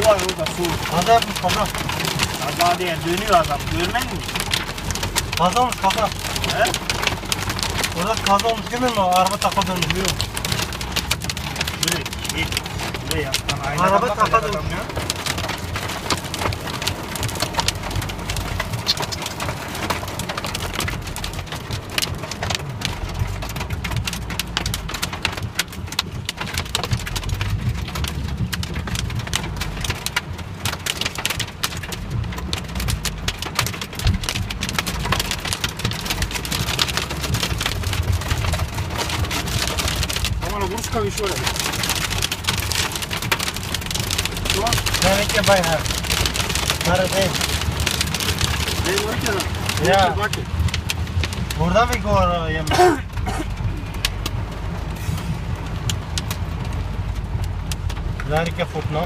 Su var orada su. Kaza yapmış kaza. Kaza diye dönüyor adam. Görmen mi? Kaza olmuş kaza. He? Orada kaza olmuş görmüyor musun? Araba takla dönmüş. Şuraya git. Şuraya yap. Araba takla dönmüş ya. Ruska wyszło lepiej. Jakie bajha. Sarı değil. Ne var ki lan? Ya. Bak. Burada mı gor yemek? Lari ke futno.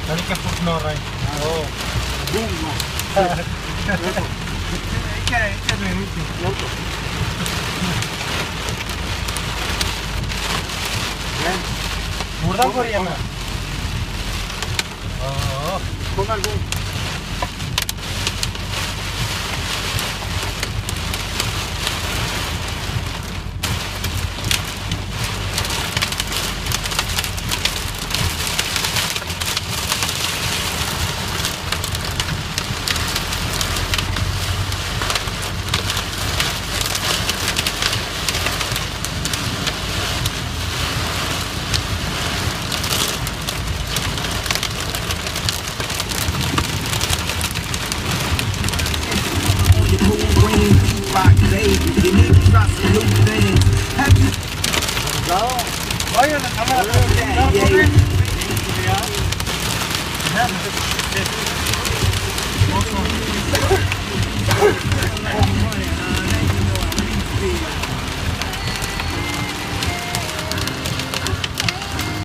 Lari ke futno rai. Oh. Bum no. İki dönüyor. Buradan gor yemek. Oh. Konar bu. Rock, baby, you need to drop some new